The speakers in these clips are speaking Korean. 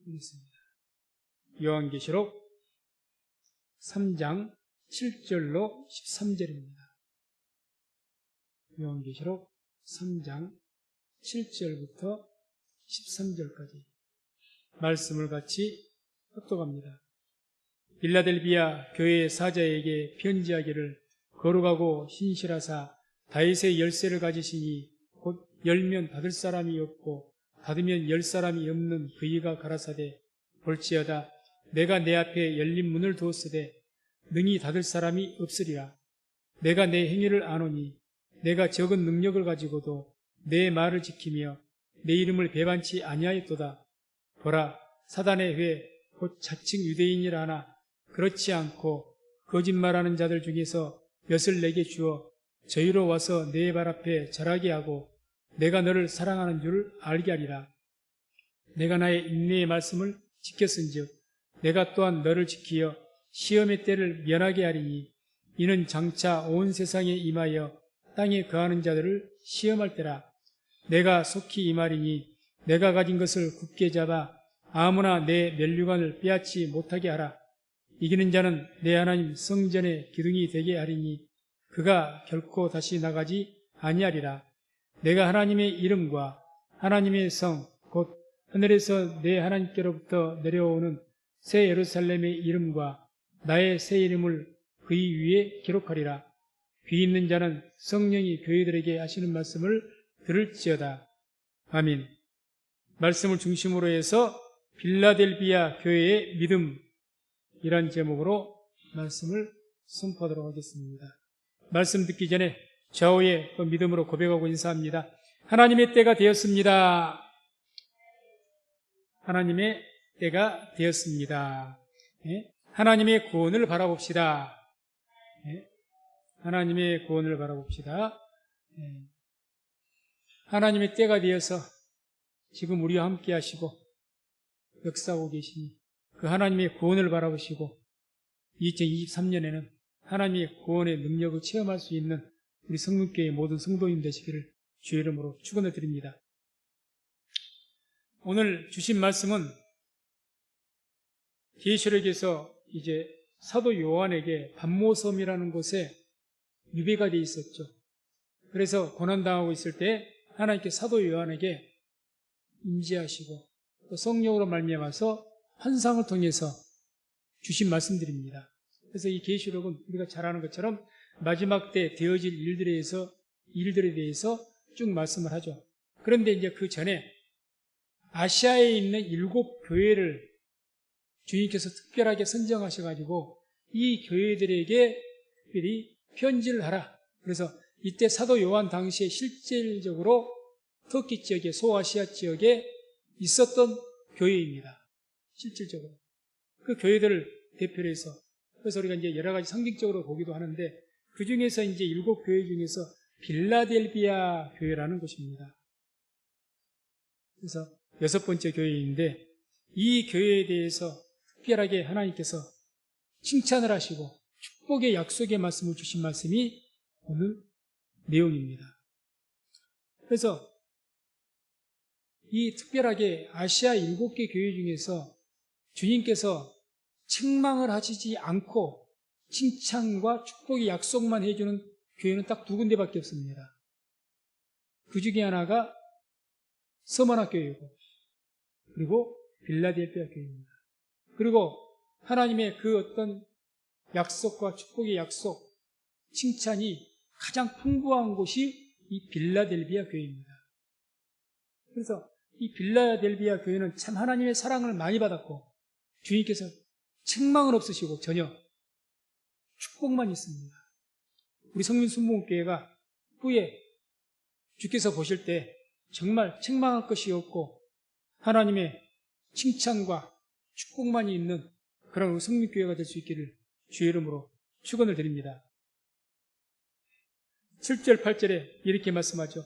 있습니다. 요한계시록 3장 7절로 13절입니다. 요한계시록 3장 7절부터 13절까지 말씀을 같이 합독합니다. 빌라델비아 교회의 사자에게 편지하기를 거룩하고 신실하사 다윗의 열쇠를 가지시니 곧 열면 닫을 사람이 없고 닫으면 열 사람이 없는 그이가 가라사대 볼지어다 내가 내 앞에 열린 문을 두었으되 능히 닫을 사람이 없으리라. 내가 내 행위를 아노니 내가 적은 능력을 가지고도 내 말을 지키며 내 이름을 배반치 아니하였도다. 보라, 사단의 회 곧 자칭 유대인이라 하나 그렇지 않고 거짓말하는 자들 중에서 몇을 내게 주어 저희로 와서 내 발 앞에 절하게 하고 내가 너를 사랑하는 줄 알게 하리라. 내가 나의 인내의 말씀을 지켰은즉 내가 또한 너를 지키어 시험의 때를 면하게 하리니 이는 장차 온 세상에 임하여 땅에 거하는 자들을 시험할 때라. 내가 속히 임하리니 내가 가진 것을 굳게 잡아 아무나 내 면류관을 빼앗지 못하게 하라. 이기는 자는 내 하나님 성전의 기둥이 되게 하리니 그가 결코 다시 나가지 아니하리라. 내가 하나님의 이름과 하나님의 성 곧 하늘에서 내 하나님께로부터 내려오는 새 예루살렘의 이름과 나의 새 이름을 그의 위에 기록하리라. 귀 있는 자는 성령이 교회들에게 하시는 말씀을 들을지어다. 아멘. 말씀을 중심으로 해서 빌라델비아 교회의 믿음이란 제목으로 말씀을 선포하도록 하겠습니다. 말씀 듣기 전에 좌우에 믿음으로 고백하고 인사합니다. 하나님의 때가 되었습니다. 하나님의 때가 되었습니다. 하나님의 구원을 바라봅시다. 하나님의 구원을 바라봅시다. 하나님의 때가 되어서 지금 우리와 함께 하시고 역사하고 계시니 그 하나님의 구원을 바라보시고 2023년에는 하나님의 구원의 능력을 체험할 수 있는 우리 성문교회의 모든 성도님 되시기를 주의 이름으로 축원을 드립니다. 오늘 주신 말씀은 계시록에서 이제 사도 요한에게 반모섬이라는 곳에 유배가 되어 있었죠. 그래서 고난당하고 있을 때 하나님께 사도 요한에게 임재하시고 또 성령으로 말미암아서 환상을 통해서 주신 말씀들입니다. 그래서 이 계시록은 우리가 잘 아는 것처럼 마지막 때 되어질 일들에 대해서 쭉 말씀을 하죠. 그런데 이제 그 전에 아시아에 있는 7 교회를 주님께서 특별하게 선정하셔가지고 이 교회들에게 특별히 편지를 하라. 그래서 이때 사도 요한 당시에 실질적으로 터키 지역에, 소아시아 지역에 있었던 교회입니다. 실질적으로. 그 교회들을 대표로 해서, 그래서 우리가 이제 여러 가지 상징적으로 보기도 하는데, 그 중에서 이제 7 교회 중에서 빌라델비아 교회라는 곳입니다. 그래서 6번째 교회인데, 이 교회에 대해서 특별하게 하나님께서 칭찬을 하시고 축복의 약속의 말씀을 주신 말씀이 오늘 내용입니다. 그래서 이 특별하게 아시아 7개 교회 중에서 주님께서 책망을 하시지 않고 칭찬과 축복의 약속만 해주는 교회는 딱 2군데밖에 없습니다. 그 중에 하나가 서머나 교회이고 그리고 빌라델비아 교회입니다. 그리고 하나님의 그 어떤 약속과 축복의 약속, 칭찬이 가장 풍부한 곳이 이 빌라델비아 교회입니다. 그래서 이 빌라델비아 교회는 참 하나님의 사랑을 많이 받았고 주님께서 책망은 없으시고 전혀 축복만 있습니다. 우리 성민순복음교회가 후에 주께서 보실 때 정말 책망할 것이 없고 하나님의 칭찬과 축복만이 있는 그런 성민교회가 될 수 있기를 주의 이름으로 축원을 드립니다. 7절 8절에 이렇게 말씀하죠.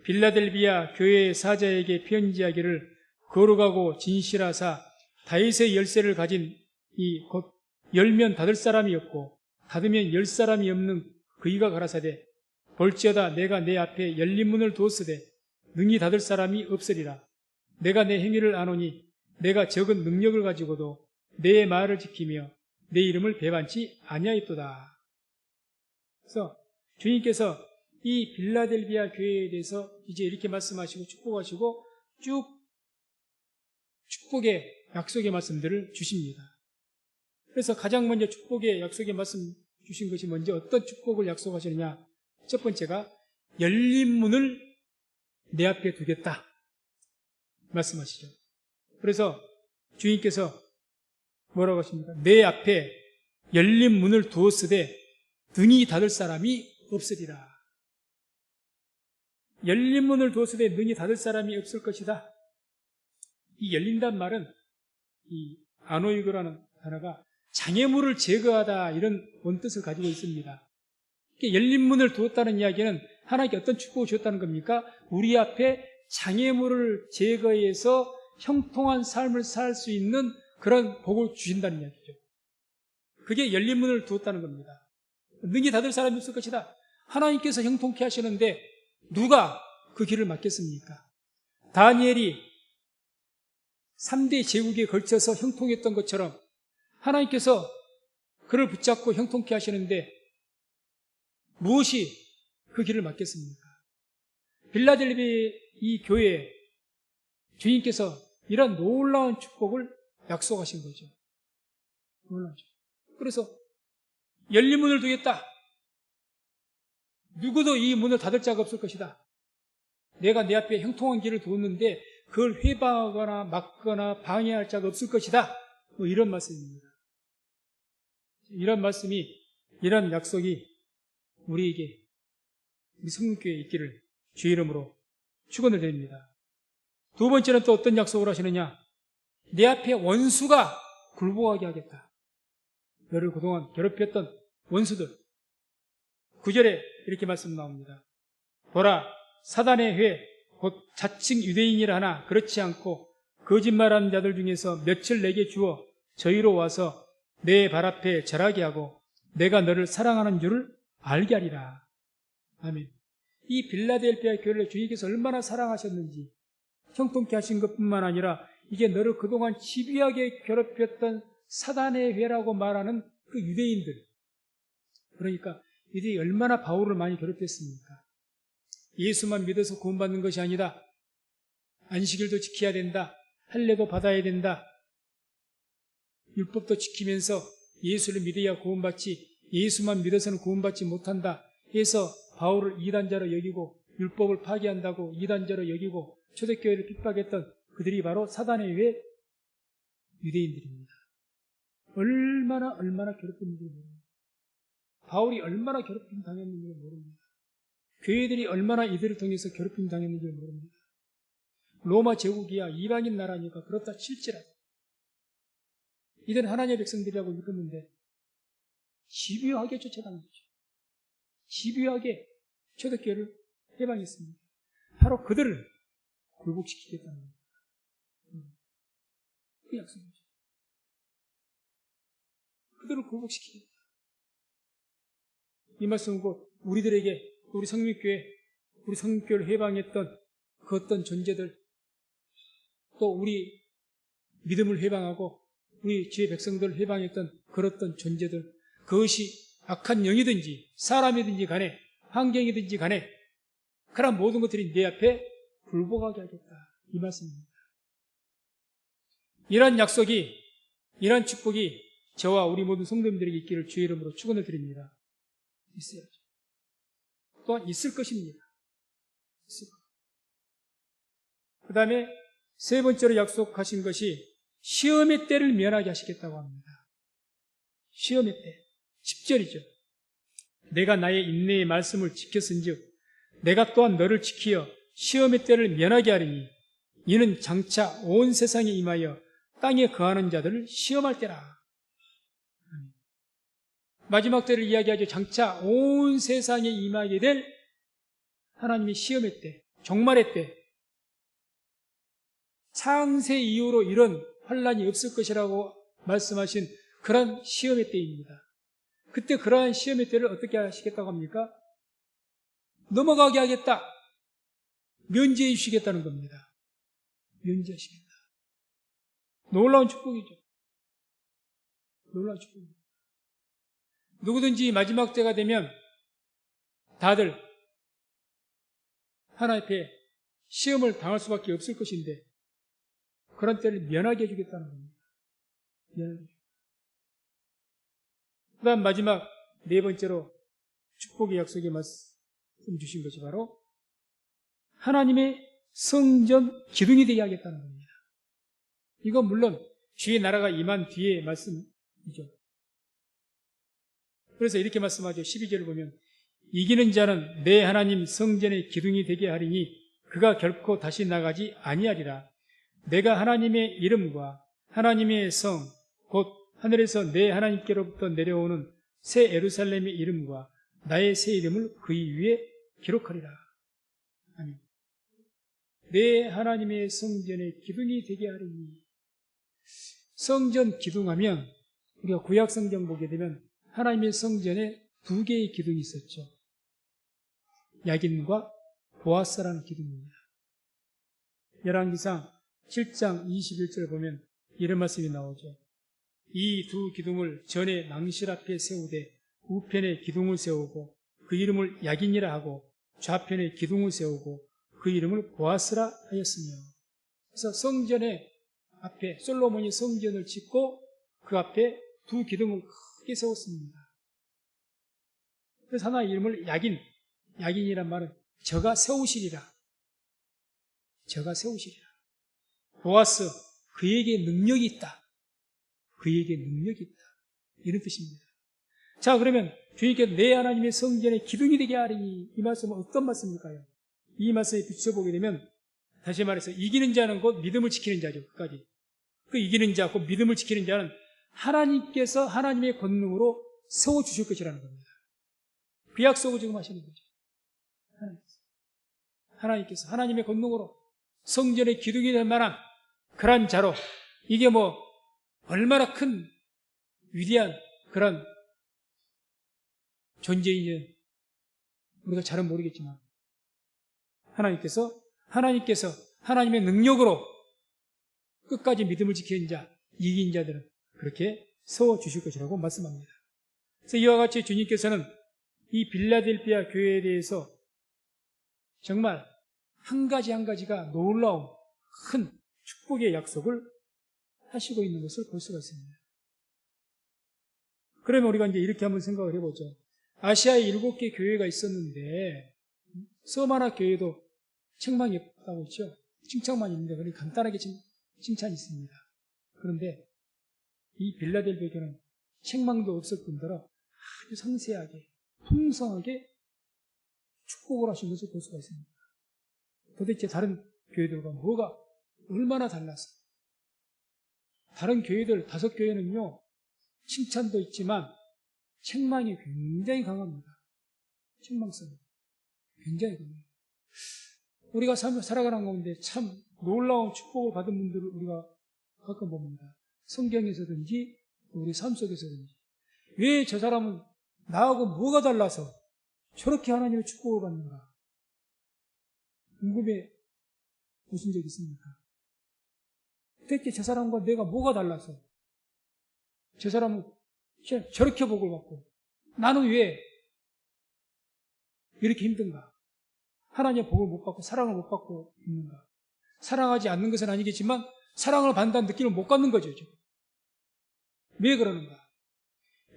빌라델비아 교회의 사자에게 편지하기를 거룩하고 진실하사 다윗의 열쇠를 가진 이 곧 열면 닫을 사람이 없고 닫으면 열 사람이 없는 그이가 가라사대 볼지어다 내가 내 앞에 열린 문을 두었으되 능히 닫을 사람이 없으리라. 내가 내 행위를 아노니 내가 적은 능력을 가지고도 내 말을 지키며 내 이름을 배반치 아니하였도다. 그래서 주님께서 이 빌라델비아 교회에 대해서 이제 이렇게 말씀하시고 축복하시고 쭉 축복의 약속의 말씀들을 주십니다. 그래서 가장 먼저 축복의 약속의 말씀 주신 것이 먼저 어떤 축복을 약속하시느냐? 첫 번째가 열린 문을 내 앞에 두겠다 말씀하시죠. 그래서 주님께서 뭐라고 하십니까? 내 앞에 열린 문을 두었으되 등이 닫을 사람이 없으리라. 열린 문을 두었으되 능히 닫을 사람이 없을 것이다. 이 열린단 말은 이 아노이고라는 단어가 장애물을 제거하다 이런 원뜻을 가지고 있습니다. 열린 문을 두었다는 이야기는 하나님께 어떤 축복을 주었다는 겁니까? 우리 앞에 장애물을 제거해서 형통한 삶을 살 수 있는 그런 복을 주신다는 이야기죠. 그게 열린 문을 두었다는 겁니다. 능히 닫을 사람이 없을 것이다. 하나님께서 형통케 하시는데 누가 그 길을 막겠습니까? 다니엘이 3대 제국에 걸쳐서 형통했던 것처럼 하나님께서 그를 붙잡고 형통케 하시는데 무엇이 그 길을 막겠습니까? 빌라델비아 이 교회에 주님께서 이런 놀라운 축복을 약속하신 거죠. 놀라운 축복. 그래서 열린 문을 두겠다. 누구도 이 문을 닫을 자가 없을 것이다. 내가 내 앞에 형통한 길을 두었는데 그걸 회방하거나 막거나 방해할 자가 없을 것이다. 뭐 이런 말씀입니다. 이런 말씀이, 이런 약속이 우리에게, 우리 성령교회에 있기를 주의 이름으로 축원을 드립니다. 두 번째는 또 어떤 약속을 하시느냐? 내 앞에 원수가 굴복하게 하겠다. 너를 그동안 괴롭혔던 원수들. 9절에 이렇게 말씀 나옵니다. 보라, 사단의 회, 곧 자칭 유대인이라 하나 그렇지 않고 거짓말하는 자들 중에서 며칠 내게 주어 저희로 와서 내 발 앞에 절하게 하고 내가 너를 사랑하는 줄을 알게 하리라. 아멘. 이 빌라델비아 교회를 주님께서 얼마나 사랑하셨는지 형통케 하신 것뿐만 아니라 이게 너를 그동안 집요하게 괴롭혔던 사단의 회라고 말하는 그 유대인들, 그러니까 이들이 얼마나 바울을 많이 괴롭혔습니까? 예수만 믿어서 구원받는 것이 아니다. 안식일도 지켜야 된다. 할례도 받아야 된다. 율법도 지키면서 예수를 믿어야 구원받지, 예수만 믿어서는 구원받지 못한다 해서 바울을 이단자로 여기고 율법을 파기한다고 이단자로 여기고 초대교회를 핍박했던 그들이 바로 사단의 회 유대인들입니다. 얼마나 괴롭혔는지 모릅니다. 바울이 얼마나 괴롭힘 당했는지 모릅니다. 교회들이 얼마나 이들을 통해서 괴롭힘 당했는지 모릅니다. 로마 제국이야 이방인 나라니까 그렇다 칠지라도 이들은 하나님의 백성들이라고 읽었는데 집요하게 쫓아다닌 거죠. 집요하게 초대교회를 해방했습니다. 바로 그들을 굴복시키겠다는 겁니다. 그 약속이죠. 그들을 굴복시키겠다. 이 말씀은 곧 우리들에게 우리 성립교회를 해방했던 그 어떤 존재들, 또 우리 믿음을 해방하고 우리 주의 백성들을 해방했던 그런 존재들, 그것이 악한 영이든지 사람이든지 간에 환경이든지 간에 그런 모든 것들이 내 앞에 굴복하게 하겠다. 이 말씀입니다. 이런 약속이, 이런 축복이 저와 우리 모든 성도님들에게 있기를 주의 이름으로 축원을 드립니다. 있어야죠. 또한 있을 것입니다. 그 다음에 세 번째로 약속하신 것이 시험의 때를 면하게 하시겠다고 합니다. 시험의 때. 10절이죠. 내가 나의 인내의 말씀을 지켰은즉 내가 또한 너를 지키어 시험의 때를 면하게 하리니 이는 장차 온 세상에 임하여 땅에 거하는 자들을 시험할 때라. 마지막 때를 이야기하죠. 장차 온 세상에 임하게 될 하나님의 시험의 때, 종말의 때, 창세 이후로 이런 환란이 없을 것이라고 말씀하신 그런 시험의 때입니다. 그때 그러한 시험의 때를 어떻게 하시겠다고 합니까? 넘어가게 하겠다. 면제해 주시겠다는 겁니다. 면제하시겠다. 놀라운 축복이죠. 놀라운 축복이죠. 누구든지 마지막 때가 되면 다들 하나님 앞에 시험을 당할 수밖에 없을 것인데 그런 때를 면하게 해주겠다는 겁니다. 면하게. 그 다음 마지막 네 번째로 축복의 약속의 말씀 주신 것이 바로 하나님의 성전 기둥이 되게 하겠다는 겁니다. 이건 물론 주의 나라가 임한 뒤의 말씀이죠. 그래서 이렇게 말씀하죠. 12절을 보면 이기는 자는 내 하나님 성전의 기둥이 되게 하리니 그가 결코 다시 나가지 아니하리라. 내가 하나님의 이름과 하나님의 성 곧 하늘에서 내 하나님께로부터 내려오는 새 예루살렘의 이름과 나의 새 이름을 그의 위에 기록하리라. 아멘. 내 하나님의 성전의 기둥이 되게 하리니. 성전 기둥하면 우리가 구약 성경 보게 되면 하나님의 성전에 두 개의 기둥이 있었죠. 야긴과 보아스라는 기둥입니다. 열왕기상 7장 21절을 보면 이런 말씀이 나오죠. 이 두 기둥을 전에 낭실 앞에 세우되 우편에 기둥을 세우고 그 이름을 야긴이라 하고 좌편에 기둥을 세우고 그 이름을 보아스라 하였으며. 그래서 성전의 앞에 솔로몬이 성전을 짓고 그 앞에 두 기둥을 크게 세웠습니다. 그래서 하나의 이름을 야긴이란 말은 저가 세우시리라. 저가 세우시리라. 보아스, 그에게 능력이 있다. 그에게 능력이 있다. 이런 뜻입니다. 자, 그러면 주님께서 내 하나님의 성전의 기둥이 되게 하리니 이 말씀은 어떤 말씀일까요? 이 말씀에 비춰보게 되면 다시 말해서 이기는 자는 곧 믿음을 지키는 자죠. 끝까지. 그 이기는 자, 곧 믿음을 지키는 자는 하나님께서 하나님의 권능으로 세워주실 것이라는 겁니다. 그 약속을 지금 하시는 거죠. 하나님께서 하나님의 권능으로 성전의 기둥이 될 만한 그런 자로 이게 뭐 얼마나 큰 위대한 그런 존재인지 우리가 잘은 모르겠지만 하나님께서 하나님의 능력으로 끝까지 믿음을 지키는 자, 이긴 자들은 그렇게 세워주실 것이라고 말씀합니다. 그래서 이와 같이 주님께서는 이 빌라델피아 교회에 대해서 정말 한 가지 한 가지가 놀라운 큰 축복의 약속을 하시고 있는 것을 볼 수가 있습니다. 그러면 우리가 이제 이렇게 한번 생각을 해보죠. 아시아에 7개 교회가 있었는데 서마나 교회도 책망이 있다고 있죠. 칭찬만 있는데 그런 간단하게 칭찬이 있습니다. 그런데 이 빌라델피아 교회는 책망도 없을 뿐더러 아주 상세하게 풍성하게 축복을 하신 것을 볼 수가 있습니다. 도대체 다른 교회들과 뭐가 얼마나 달라서 다른 교회들 5교회는요 칭찬도 있지만 책망이 굉장히 강합니다. 책망성이 굉장히 강합니다. 우리가 살아가는 가운데 참 놀라운 축복을 받은 분들을 우리가 가끔 봅니다. 성경에서든지 우리 삶 속에서든지 왜 저 사람은 나하고 뭐가 달라서 저렇게 하나님의 축복을 받는가 궁금해 보신 적 있습니까? 도대체 저 사람과 내가 뭐가 달라서 저 사람은 저렇게 복을 받고 나는 왜 이렇게 힘든가? 하나님의 복을 못 받고 사랑을 못 받고 있는가? 사랑하지 않는 것은 아니겠지만 사랑을 받는다는 느낌을 못 갖는 거죠. 지금. 왜 그러는가?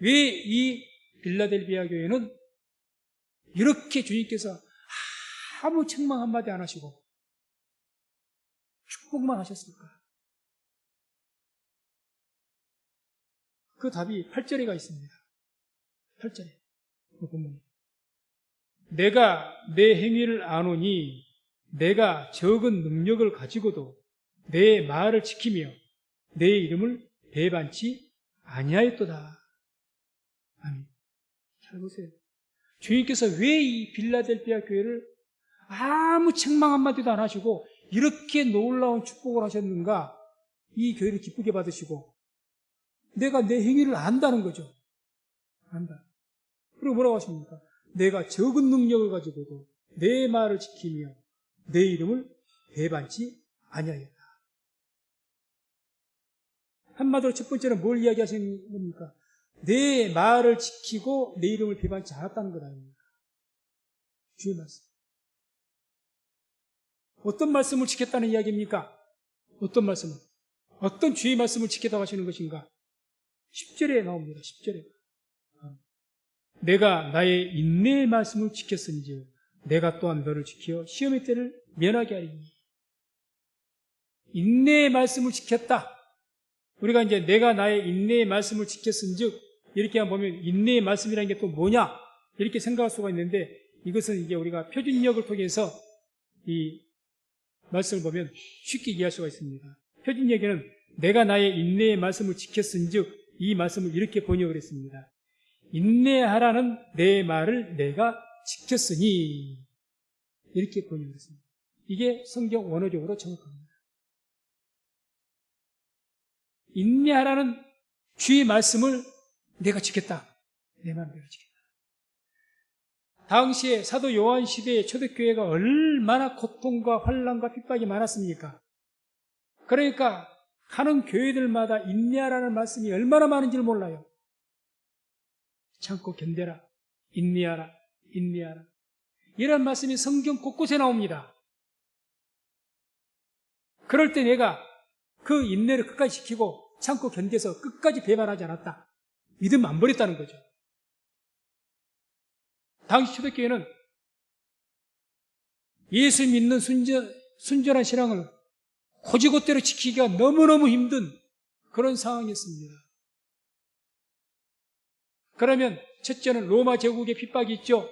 왜 이 빌라델피아 교회는 이렇게 주님께서 아무 책망 한마디 안 하시고 축복만 하셨을까? 그 답이 8절에가 있습니다. 8절에. 보면 내가 내 행위를 아노니 내가 적은 능력을 가지고도 내 말을 지키며 내 이름을 배반치 아니하였도다. 아멘. 잘 보세요. 주님께서 왜 이 빌라델피아 교회를 아무 책망 한마디도 안 하시고 이렇게 놀라운 축복을 하셨는가? 이 교회를 기쁘게 받으시고 내가 내 행위를 안다는 거죠. 안다. 그리고 뭐라고 하십니까? 내가 적은 능력을 가지고도 내 말을 지키며 내 이름을 배반치 아니하였다. 한마디로 첫 번째는 뭘 이야기하시는 겁니까? 내 말을 지키고 내 이름을 배반치 않았다는 것 아닙니까? 주의 말씀. 어떤 말씀을 지켰다는 이야기입니까? 어떤 말씀을? 어떤 주의 말씀을 지켰다고 하시는 것인가? 10절에 나옵니다. 10절에. 내가 나의 인내의 말씀을 지켰은지 내가 또한 너를 지켜 시험의 때를 면하게 하리니. 인내의 말씀을 지켰다. 우리가 이제 내가 나의 인내의 말씀을 지켰은즉 이렇게 보면 인내의 말씀이라는 게 또 뭐냐 이렇게 생각할 수가 있는데 이것은 이제 우리가 표준역을 통해서 이 말씀을 보면 쉽게 이해할 수가 있습니다. 표준역에는 내가 나의 인내의 말씀을 지켰은즉 이 말씀을 이렇게 번역을 했습니다. 인내하라는 내 말을 내가 지켰으니 이렇게 번역을 했습니다. 이게 성경 원어적으로 정확합니다. 인내하라는 주의 말씀을 내가 지켰다. 내 말을 내가 지켰다. 당시에 사도 요한 시대의 초대교회가 얼마나 고통과 환난과 핍박이 많았습니까? 그러니까 가는 교회들마다 인내하라는 말씀이 얼마나 많은지를 몰라요. 참고 견뎌라. 인내하라. 인내하라. 이런 말씀이 성경 곳곳에 나옵니다. 그럴 때 내가 그 인내를 끝까지 지키고 참고 견뎌서 끝까지 배반하지 않았다. 믿음 안 버렸다는 거죠. 당시 초대교회는 예수 믿는 순전한 신앙을 고지고대로 지키기가 너무너무 힘든 그런 상황이었습니다. 그러면 첫째는 로마 제국의 핍박이 있죠.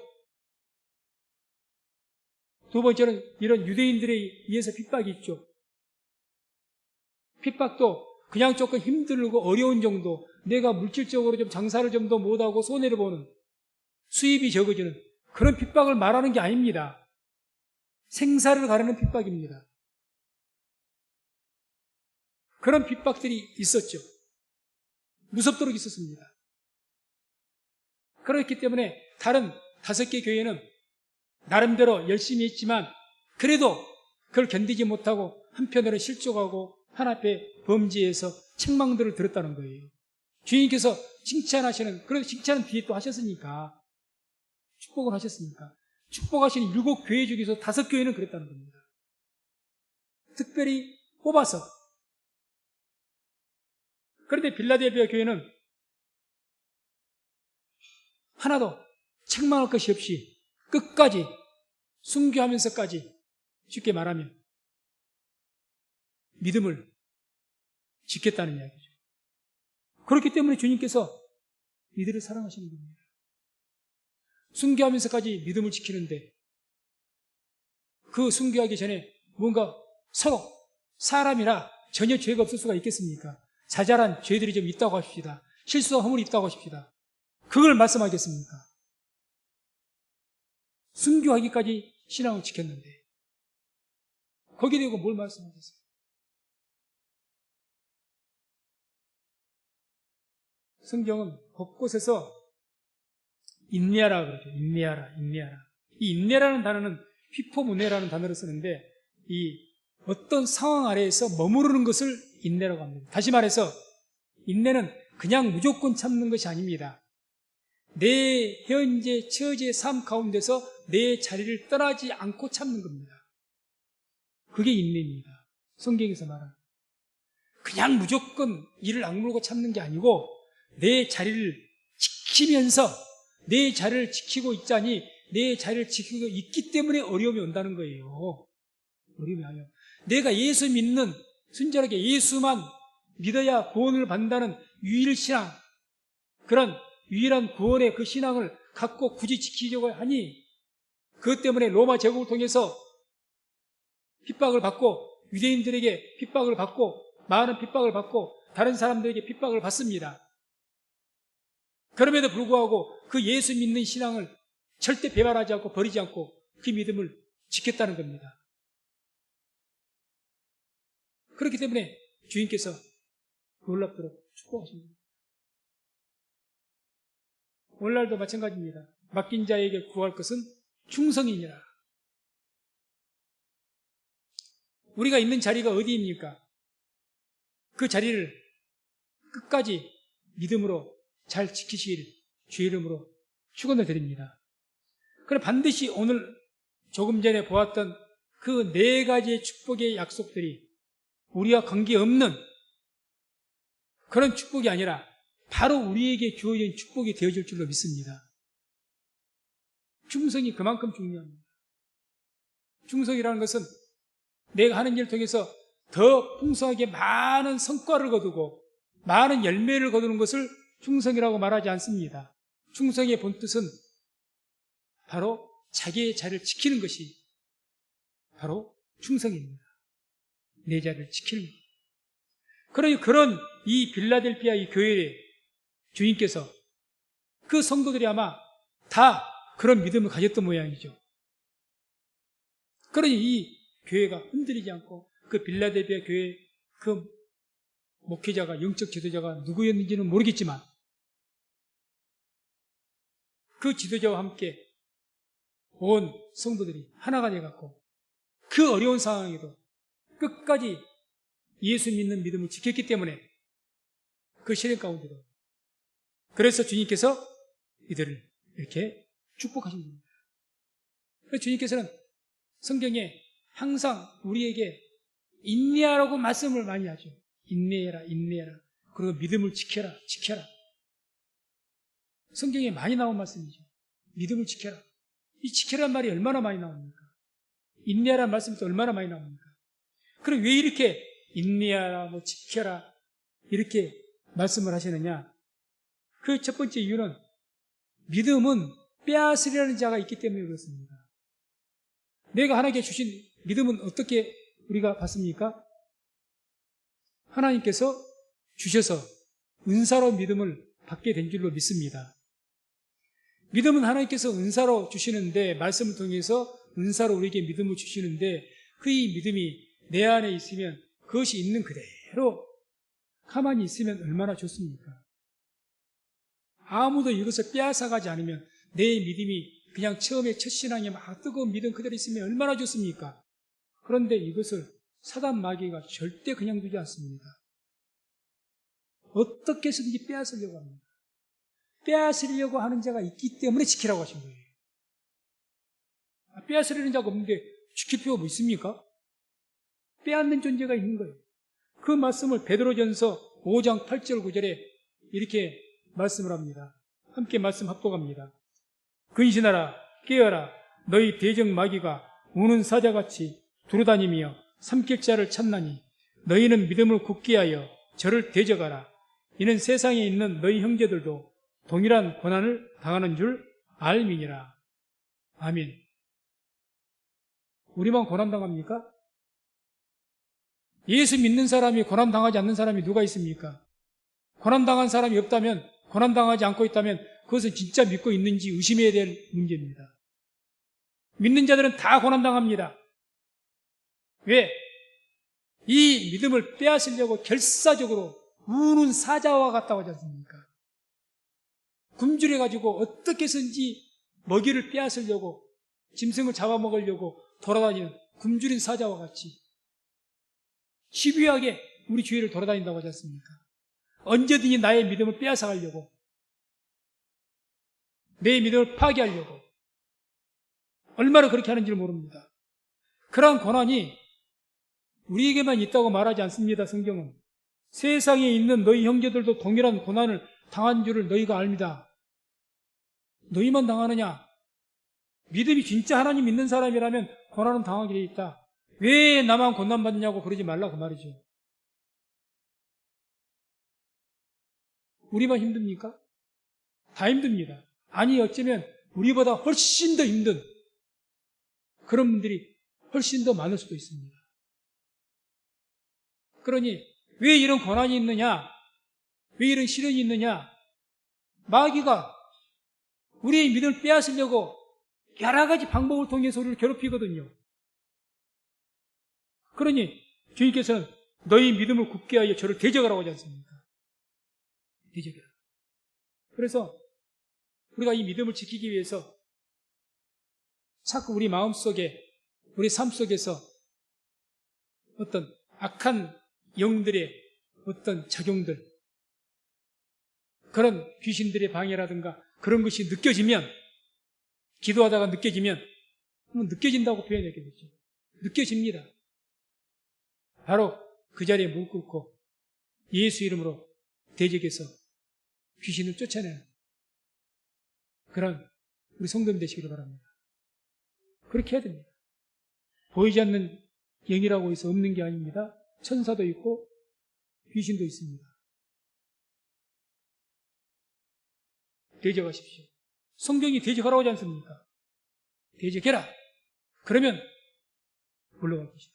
두 번째는 이런 유대인들에 의해서 핍박이 있죠. 핍박도 그냥 조금 힘들고 어려운 정도, 내가 물질적으로 좀 장사를 좀 더 못하고 손해를 보는, 수입이 적어지는 그런 핍박을 말하는 게 아닙니다. 생사를 가르는 핍박입니다. 그런 핍박들이 있었죠. 무섭도록 있었습니다. 그렇기 때문에 다른 5개 교회는 나름대로 열심히 했지만 그래도 그걸 견디지 못하고 한편으로는 실족하고 하나님의 범죄에서 책망들을 들었다는 거예요. 주님께서 칭찬하시는, 그런 칭찬은 뒤에 또 하셨으니까, 축복을 하셨으니까, 축복하시는 7교회 중에서 5교회는 그랬다는 겁니다. 특별히 뽑아서. 그런데 빌라델비아 교회는 하나도 책망할 것이 없이 끝까지 순교하면서까지 쉽게 말하면 믿음을 지켰다는 이야기죠. 그렇기 때문에 주님께서 이들을 사랑하시는 겁니다. 순교하면서까지 믿음을 지키는데 그 순교하기 전에 뭔가 서로 사람이라 전혀 죄가 없을 수가 있겠습니까? 자잘한 죄들이 좀 있다고 하십시다. 실수와 허물이 있다고 하십시다. 그걸 말씀하겠습니까? 순교하기까지 신앙을 지켰는데 거기에 대고 뭘 말씀하겠어요? 성경은 곳곳에서 인내하라 그러죠. 인내하라, 인내하라. 이 인내라는 단어는 휘포문내라는 단어를 쓰는데 이 어떤 상황 아래에서 머무르는 것을 인내라고 합니다. 다시 말해서 인내는 그냥 무조건 참는 것이 아닙니다. 내 현재 처지의 삶 가운데서 내 자리를 떠나지 않고 참는 겁니다. 그게 인내입니다. 성경에서 말하는. 그냥 무조건 이를 악물고 참는 게 아니고 내 자리를 지키면서 내 자리를 지키고 있자니 내 자리를 지키고 있기 때문에 어려움이 온다는 거예요. 어려움이 아니에요. 내가 예수 믿는 순전하게 예수만 믿어야 구원을 받는다는 유일신앙, 그런 유일한 구원의 그 신앙을 갖고 굳이 지키려고 하니 그것 때문에 로마 제국을 통해서 핍박을 받고 유대인들에게 핍박을 받고 많은 핍박을 받고 다른 사람들에게 핍박을 받습니다. 그럼에도 불구하고 그 예수 믿는 신앙을 절대 배반하지 않고 버리지 않고 그 믿음을 지켰다는 겁니다. 그렇기 때문에 주님께서 놀랍도록 축복하십니다. 오늘날도 마찬가지입니다. 맡긴 자에게 구할 것은 충성이니라. 우리가 있는 자리가 어디입니까? 그 자리를 끝까지 믿음으로 잘 지키시길 주의 이름으로 축원을 드립니다. 그럼 반드시 오늘 조금 전에 보았던 그 4가지의 축복의 약속들이 우리와 관계없는 그런 축복이 아니라 바로 우리에게 주어진 축복이 되어질 줄로 믿습니다. 충성이 그만큼 중요합니다. 충성이라는 것은 내가 하는 일을 통해서 더 풍성하게 많은 성과를 거두고 많은 열매를 거두는 것을 충성이라고 말하지 않습니다. 충성의 본뜻은 바로 자기의 자리를 지키는 것이 바로 충성입니다. 내 자리를 지키는 것. 그러니 그런 이 빌라델피아 이 교회에 주님께서 그 성도들이 아마 다 그런 믿음을 가졌던 모양이죠. 그러니 이 교회가 흔들리지 않고 그 빌라델피아 교회 그 목회자가 영적 지도자가 누구였는지는 모르겠지만 그 지도자와 함께 온 성도들이 하나가 되어갖고 그 어려운 상황에도 끝까지 예수 믿는 믿음을 지켰기 때문에 그 시련 가운데도 그래서 주님께서 이들을 이렇게 축복하신 겁니다. 주님께서는 성경에 항상 우리에게 인내하라고 말씀을 많이 하죠. 인내해라, 인내해라. 그리고 믿음을 지켜라, 지켜라. 성경에 많이 나온 말씀이죠. 믿음을 지켜라. 이 지켜라는 말이 얼마나 많이 나옵니까? 인내하라는 말씀이 또 얼마나 많이 나옵니까? 그럼 왜 이렇게 인내하라, 뭐 지켜라 이렇게 말씀을 하시느냐? 그 첫 번째 이유는 믿음은 빼앗으려는 자가 있기 때문에 그렇습니다. 내가 하나님께 주신 믿음은 어떻게 우리가 받습니까? 하나님께서 주셔서 은사로 믿음을 받게 된 줄로 믿습니다. 믿음은 하나님께서 은사로 주시는데 말씀을 통해서 은사로 우리에게 믿음을 주시는데 그 이 믿음이 내 안에 있으면 그것이 있는 그대로 가만히 있으면 얼마나 좋습니까? 아무도 이것을 빼앗아가지 않으면 내 믿음이 그냥 처음에 첫 신앙에 막 뜨거운 믿음 그대로 있으면 얼마나 좋습니까? 그런데 이것을 사단 마귀가 절대 그냥 두지 않습니다. 어떻게 해서든지 빼앗으려고 합니다. 빼앗으려고 하는 자가 있기 때문에 지키라고 하신 거예요. 빼앗으려는 자가 없는데 지킬 필요가 뭐 있습니까? 빼앗는 존재가 있는 거예요. 그 말씀을 베드로전서 5장 8절 9절에 이렇게 말씀을 합니다. 함께 말씀 합독합니다. 근신하라 깨어라 너희 대적 마귀가 우는 사자같이 두루다니며 삼킬 자를 찾나니 너희는 믿음을 굳게 하여 저를 대적하라. 이는 세상에 있는 너희 형제들도 동일한 고난을 당하는 줄 알미니라. 아멘. 우리만 고난당합니까? 예수 믿는 사람이 고난당하지 않는 사람이 누가 있습니까? 고난당한 사람이 없다면, 고난당하지 않고 있다면 그것은 진짜 믿고 있는지 의심해야 될 문제입니다. 믿는 자들은 다 고난당합니다. 왜? 이 믿음을 빼앗으려고 결사적으로 우는 사자와 같다고 하지 않습니까? 굶주려가지고 어떻게 해서든지 먹이를 빼앗으려고 짐승을 잡아먹으려고 돌아다니는 굶주린 사자와 같이 집요하게 우리 주위를 돌아다닌다고 하지 않습니까? 언제든지 나의 믿음을 빼앗아가려고 내 믿음을 파괴하려고 얼마나 그렇게 하는지를 모릅니다. 그러한 고난이 우리에게만 있다고 말하지 않습니다. 성경은 세상에 있는 너희 형제들도 동일한 고난을 당한 줄을 너희가 압니다. 너희만 당하느냐? 믿음이 진짜 하나님 믿는 사람이라면 고난은 당하게 돼 있다. 왜 나만 고난받느냐고 그러지 말라 그 말이죠. 우리만 힘듭니까? 다 힘듭니다. 아니 어쩌면 우리보다 훨씬 더 힘든 그런 분들이 훨씬 더 많을 수도 있습니다. 그러니 왜 이런 고난이 있느냐? 왜 이런 시련이 있느냐? 마귀가 우리의 믿음을 빼앗으려고 여러 가지 방법을 통해서 우리를 괴롭히거든요. 그러니 주님께서는 너희 믿음을 굳게 하여 저를 대적하라고 하지 않습니까? 대적하라. 그래서 우리가 이 믿음을 지키기 위해서 자꾸 우리 마음속에 우리 삶 속에서 어떤 악한 영들의 어떤 작용들 그런 귀신들의 방해라든가 그런 것이 느껴지면, 기도하다가 느껴지면, 느껴진다고 표현했겠죠. 느껴집니다. 바로 그 자리에 무릎 꿇고 예수 이름으로 대적해서 귀신을 쫓아내는 그런 우리 성도님 되시기를 바랍니다. 그렇게 해야 됩니다. 보이지 않는 영이라고 해서 없는 게 아닙니다. 천사도 있고 귀신도 있습니다. 대적하십시오. 성경이 대적하라고 하지 않습니까? 대적해라. 그러면 물러갈 것이다.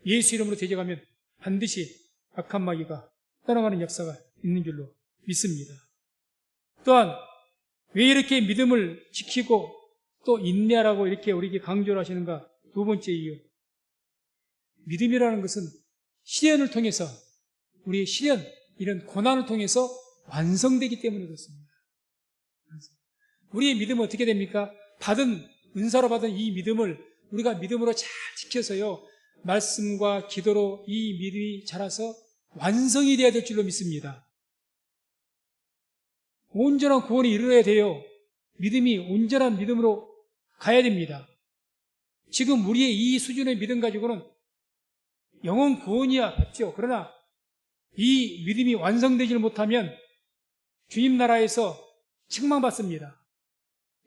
예수 이름으로 대적하면 반드시 악한 마귀가 떠나가는 역사가 있는 줄로 믿습니다. 또한 왜 이렇게 믿음을 지키고 또 인내하라고 이렇게 우리에게 강조를 하시는가? 두 번째 이유. 믿음이라는 것은 시련을 통해서, 우리의 시련, 이런 고난을 통해서 완성되기 때문에 그렇습니다. 우리의 믿음은 어떻게 됩니까? 은사로 받은 이 믿음을 우리가 믿음으로 잘 지켜서요, 말씀과 기도로 이 믿음이 자라서 완성이 되어야 될 줄로 믿습니다. 온전한 구원에 이르러야 돼요. 믿음이 온전한 믿음으로 가야 됩니다. 지금 우리의 이 수준의 믿음 가지고는 영혼 구원이야 맞죠. 그러나 이 믿음이 완성되지 못하면 주님 나라에서 책망받습니다.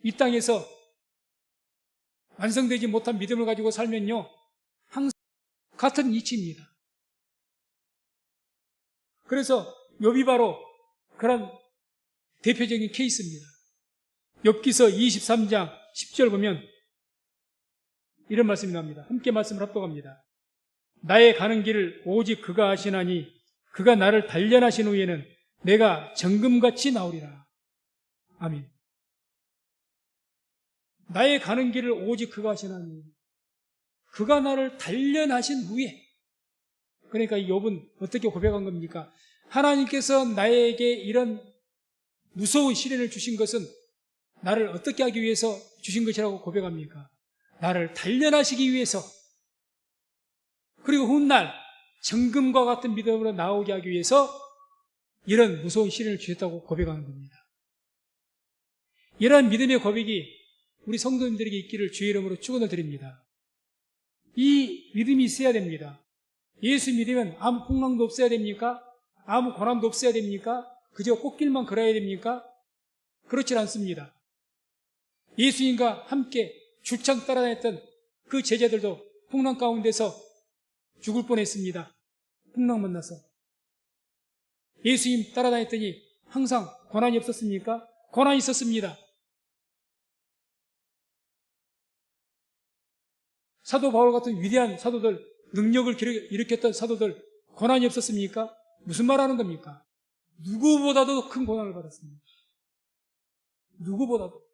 이 땅에서 완성되지 못한 믿음을 가지고 살면요, 항상 같은 이치입니다. 그래서 욥이 바로 그런 대표적인 케이스입니다. 욥기서 23장 10절 보면 이런 말씀이 나옵니다. 함께 말씀을 합독합니다. 나의 가는 길을 오직 그가 아시나니 그가 나를 단련하신 후에는 내가 정금같이 나오리라. 아멘. 나의 가는 길을 오직 그가 아시나니 그가 나를 단련하신 후에, 그러니까 이 욥은 어떻게 고백한 겁니까? 하나님께서 나에게 이런 무서운 시련을 주신 것은 나를 어떻게 하기 위해서 주신 것이라고 고백합니까? 나를 단련하시기 위해서, 그리고 훗날 정금과 같은 믿음으로 나오게 하기 위해서 이런 무서운 시련을 주셨다고 고백하는 겁니다. 이러한 믿음의 고백이 우리 성도님들에게 있기를 주의 이름으로 축원을 드립니다. 이 믿음이 있어야 됩니다. 예수 믿으면 아무 풍랑도 없어야 됩니까? 아무 고난도 없어야 됩니까? 그저 꽃길만 걸어야 됩니까? 그렇지 않습니다. 예수님과 함께 줄창 따라다녔던 그 제자들도 풍랑 가운데서 죽을 뻔했습니다. 풍랑 만나서. 예수님 따라다녔더니 항상 고난이 없었습니까? 고난이 있었습니다. 사도 바울 같은 위대한 사도들, 능력을 일으켰던 사도들, 고난이 없었습니까? 무슨 말 하는 겁니까? 누구보다도 큰 고난을 받았습니다. 누구보다도.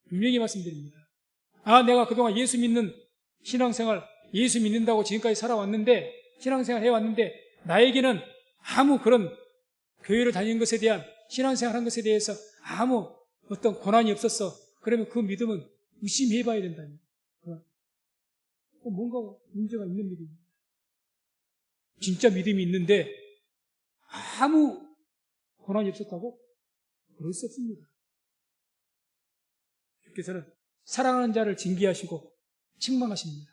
분명히 말씀드립니다. 내가 그동안 예수 믿는 신앙생활, 예수 믿는다고 지금까지 살아왔는데, 신앙생활 해왔는데, 나에게는 아무 그런 교회를 다니는 것에 대한, 신앙생활 한 것에 대해서 아무 어떤 고난이 없었어. 그러면 그 믿음은 의심해봐야 된다니. 뭔가 문제가 있는 믿음입니다. 진짜 믿음이 있는데 아무 고난이 없었다고? 그럴 수 없습니다. 주께서는 사랑하는 자를 징계하시고 책망하십니다.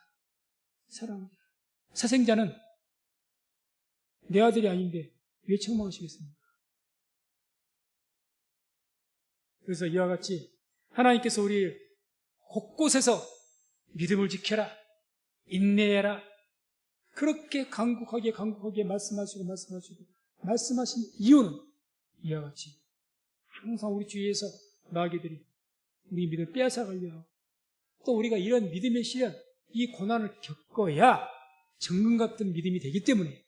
사생자는 내 아들이 아닌데 왜 책망하시겠습니까? 그래서 이와 같이 하나님께서 우리 곳곳에서 믿음을 지켜라, 인내해라, 그렇게 간곡하게 말씀하신 이유는 이와 같이 항상 우리 주위에서 마귀들이 우리 믿음을 빼앗아가려 하고, 또 우리가 이런 믿음의 시련, 이 고난을 겪어야 정금 같은 믿음이 되기 때문에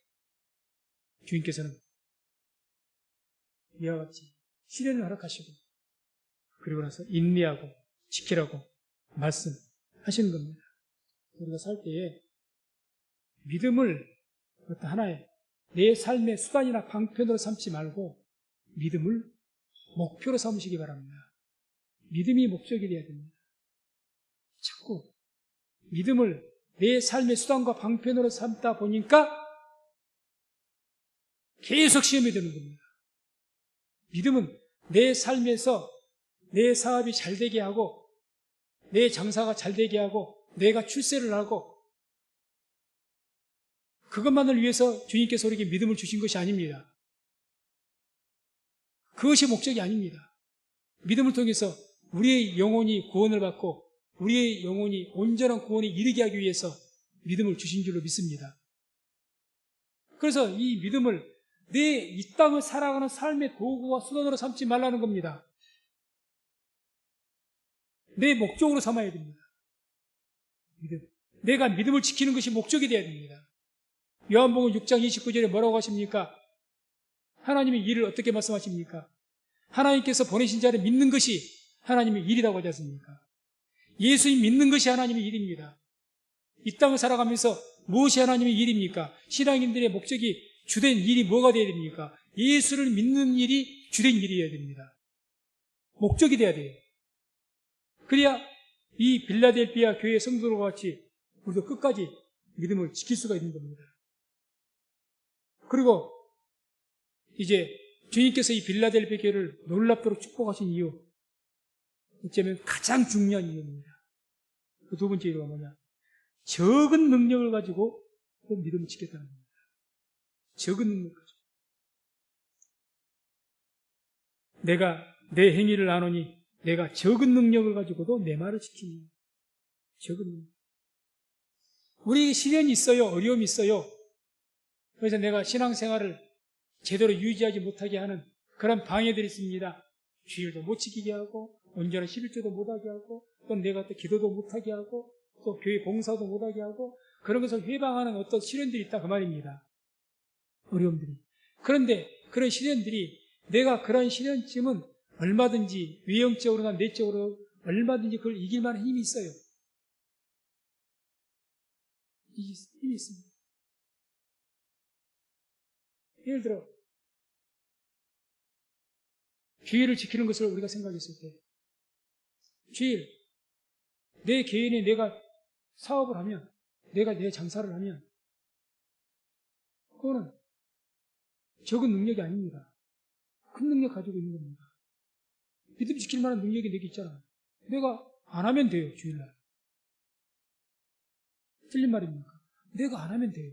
주님께서는 이와 같이 시련을 허락하시고 그리고 나서 인내하고 지키라고 말씀하시는 겁니다. 우리가 살 때에 믿음을 어떤 하나의 내 삶의 수단이나 방편으로 삼지 말고 믿음을 목표로 삼으시기 바랍니다. 믿음이 목적이 되어야 됩니다. 자꾸 믿음을 내 삶의 수단과 방편으로 삼다 보니까 계속 시험이 되는 겁니다. 믿음은 내 삶에서 내 사업이 잘 되게 하고 내 장사가 잘 되게 하고 내가 출세를 하고 그것만을 위해서 주님께서 우리에게 믿음을 주신 것이 아닙니다. 그것이 목적이 아닙니다. 믿음을 통해서 우리의 영혼이 구원을 받고 우리의 영혼이 온전한 구원에 이르게 하기 위해서 믿음을 주신 줄로 믿습니다. 그래서 이 믿음을 내 이 땅을 살아가는 삶의 도구와 수단으로 삼지 말라는 겁니다. 내 목적으로 삼아야 됩니다. 믿음. 내가 믿음을 지키는 것이 목적이 되어야 됩니다. 요한복음 6장 29절에 뭐라고 하십니까? 하나님의 일을 어떻게 말씀하십니까? 하나님께서 보내신 자를 믿는 것이 하나님의 일이라고 하지 않습니까? 예수님 믿는 것이 하나님의 일입니다. 이 땅을 살아가면서 무엇이 하나님의 일입니까? 신앙인들의 목적이 주된 일이 뭐가 되어야 됩니까? 예수를 믿는 일이 주된 일이어야 됩니다. 목적이 되어야 돼요. 그래야 이 빌라델피아 교회 성도들과 같이 우리도 끝까지 믿음을 지킬 수가 있는 겁니다. 그리고 이제 주님께서 이 빌라델피아 교회를 놀랍도록 축복하신 이유, 어쩌면 가장 중요한 이유입니다. 그 두 번째 이유가 뭐냐? 적은 능력을 가지고 그 믿음을 지켰다는 겁니다. 적은 능력을 가지고. 내가 내 행위를 아노니 내가 적은 능력을 가지고도 내 말을 지키니. 적은 능력. 우리에게 시련이 있어요. 어려움이 있어요. 그래서 내가 신앙생활을 제대로 유지하지 못하게 하는 그런 방해들이 있습니다. 주일도 못 지키게 하고 온전한 11조도 못하게 하고 또 내가 또 기도도 못하게 하고 또 교회 봉사도 못하게 하고 그런 것을 회방하는 어떤 시련들이 있다 그 말입니다. 어려움들이. 그런데 그런 시련들이 내가 그런 시련쯤은 얼마든지 외형적으로나 내적으로 얼마든지 그걸 이길 만한 힘이 있어요. 힘이 있습니다. 예를 들어 주일을 지키는 것을 우리가 생각했을 때 주일 내 개인이 내가 사업을 하면 내가 내 장사를 하면 그거는 적은 능력이 아닙니다. 큰 능력 가지고 있는 겁니다. 믿음 지킬 만한 능력이 내게 있잖아. 내가 안 하면 돼요. 주일날. 틀린 말입니까? 내가 안 하면 돼요.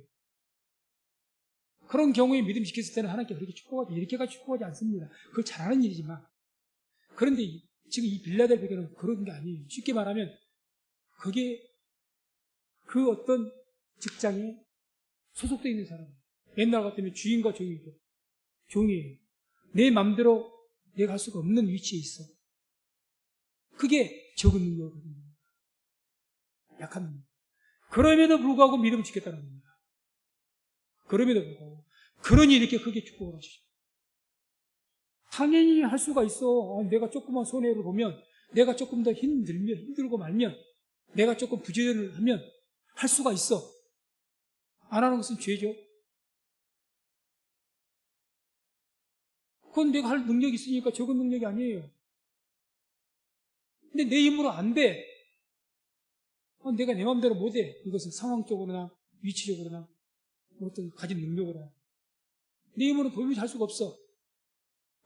그런 경우에 믿음 지켰을 때는 하나님께 그렇게 축복하지 이렇게까지 축복하지 않습니다. 그걸 잘하는 일이지만 그런데 지금 이 빌라델피아는 그런 게 아니에요. 쉽게 말하면 그게 그 어떤 직장에 소속되어 있는 사람이에요. 옛날 같으면 주인과 종이죠. 종이에요. 내 맘대로 내가 할 수가 없는 위치에 있어. 그게 적은 능력이거든요. 약한 능력. 그럼에도 불구하고 믿음을 지켰다는 겁니다. 그럼에도 불구하고. 그러니 이렇게 크게 축복을 하시죠. 당연히 할 수가 있어. 내가 조금만 손해를 보면, 내가 조금 더 힘들고 말면, 내가 조금 부지런을 하면 할 수가 있어. 안 하는 것은 죄죠. 그건 내가 할 능력이 있으니까 적은 능력이 아니에요. 근데 내 힘으로 안 돼. 내가 내 마음대로 못 해. 이것은 상황적으로나 위치적으로나 어떤 가진 능력으로나. 내 힘으로 도저히 할 수가 없어.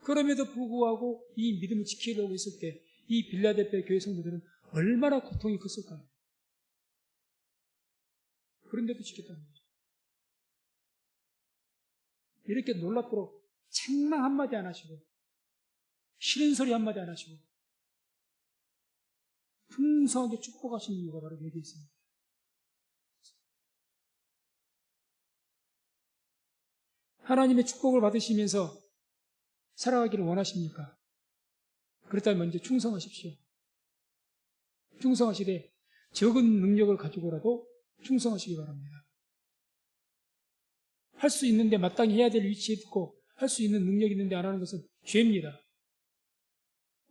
그럼에도 불구하고 이 믿음을 지키려고 했을 때 이 빌라델피아 교회 성도들은 얼마나 고통이 컸을까요? 그런데도 지켰다는 거죠. 이렇게 놀랍도록 책망 한마디 안 하시고 싫은 소리 한마디 안 하시고 풍성하게 축복하시는 이유가 바로 여기 있습니다. 하나님의 축복을 받으시면서 살아가기를 원하십니까? 그렇다면 먼저 충성하십시오. 충성하시되 적은 능력을 가지고라도 충성하시기 바랍니다. 할 수 있는데 마땅히 해야 될 위치에 있고 할 수 있는 능력이 있는데 안 하는 것은 죄입니다.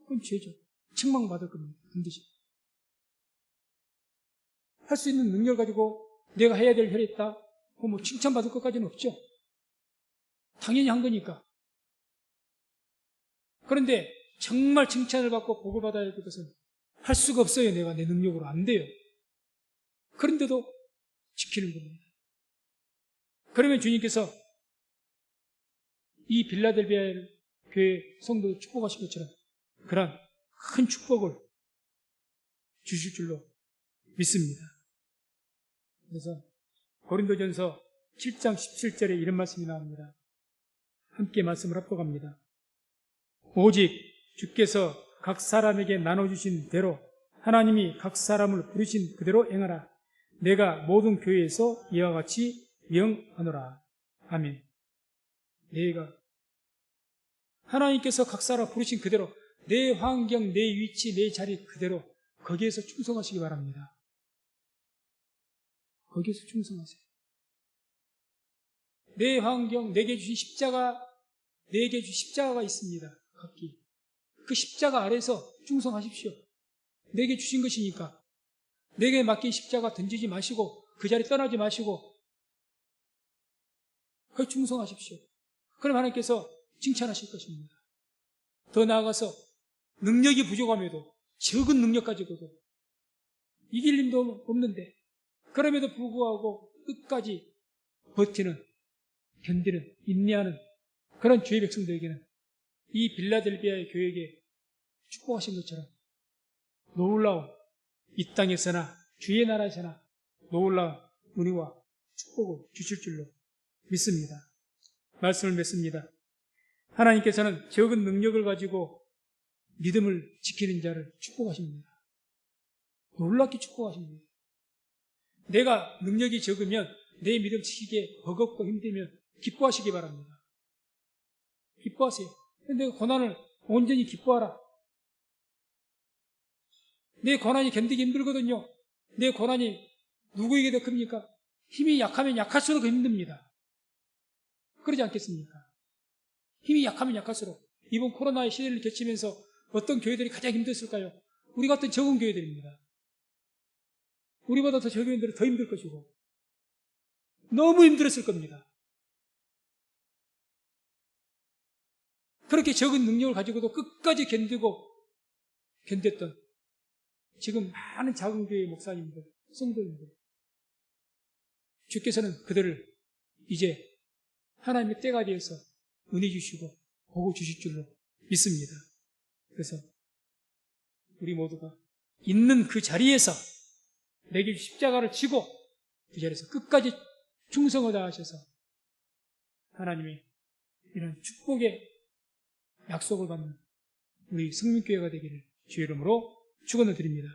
그건 죄죠. 책망받을 겁니다. 반드시. 할 수 있는 능력을 가지고 내가 해야 될 일이 있다. 뭐 칭찬받을 것까지는 없죠. 당연히 한 거니까. 그런데 정말 칭찬을 받고 복을 받아야 될 것은 할 수가 없어요. 내가 내 능력으로 안 돼요. 그런데도 지키는 겁니다. 그러면 주님께서 이 빌라델피아 교회 성도 축복하신 것처럼 그런 큰 축복을 주실 줄로 믿습니다. 그래서 고린도전서 7장 17절에 이런 말씀이 나옵니다. 함께 말씀을 합독합니다. 오직 주께서 각 사람에게 나눠주신 대로 하나님이 각 사람을 부르신 그대로 행하라. 내가 모든 교회에서 이와 같이 명하노라. 아멘. 내가 하나님께서 각 사람 부르신 그대로 내 환경, 내 위치, 내 자리 그대로 거기에서 충성하시기 바랍니다. 거기에서 충성하세요. 내 환경, 내게 주신 십자가가 있습니다. 각기. 그 십자가 아래서 충성하십시오. 내게 주신 것이니까. 내게 맡긴 십자가 던지지 마시고 그 자리 떠나지 마시고 거기 충성하십시오. 그럼 하나님께서 칭찬하실 것입니다. 더 나아가서 능력이 부족함에도 적은 능력 가지고도 이길 힘도 없는데 그럼에도 불구하고 끝까지 버티는, 견디는, 인내하는 그런 주의 백성들에게는 이 빌라델비아의 교회에게 축복하신 것처럼 놀라운 이 땅에서나 주의 나라에서나 놀라운 은혜와 축복을 주실 줄로 믿습니다. 말씀을 맺습니다. 하나님께서는 적은 능력을 가지고 믿음을 지키는 자를 축복하십니다. 놀랍게 축복하십니다. 내가 능력이 적으면 내 믿음 지키기에 버겁고 힘들면 기뻐하시기 바랍니다. 기뻐하세요. 근데 고난을 온전히 기뻐하라. 내 고난이 견디기 힘들거든요. 내 고난이 누구에게 더 큽니까? 힘이 약하면 약할수록 힘듭니다. 그러지 않겠습니까? 힘이 약하면 약할수록. 이번 코로나의 시대를 겪으면서 어떤 교회들이 가장 힘들었을까요? 우리 같은 적은 교회들입니다. 우리보다 더 적은 교회들은 더 힘들 것이고 너무 힘들었을 겁니다. 그렇게 적은 능력을 가지고도 끝까지 견뎠던 지금 많은 작은 교회의 목사님들, 성도님들 주께서는 그들을 이제 하나님의 때가 되어서 은혜 주시고 복을 주실 줄로 믿습니다. 그래서 우리 모두가 있는 그 자리에서 내게 십자가를 지고 그 자리에서 끝까지 충성을 다하셔서 하나님의 이런 축복의 약속을 받는 우리 성민교회가 되기를 주의 이름으로 축원을 드립니다.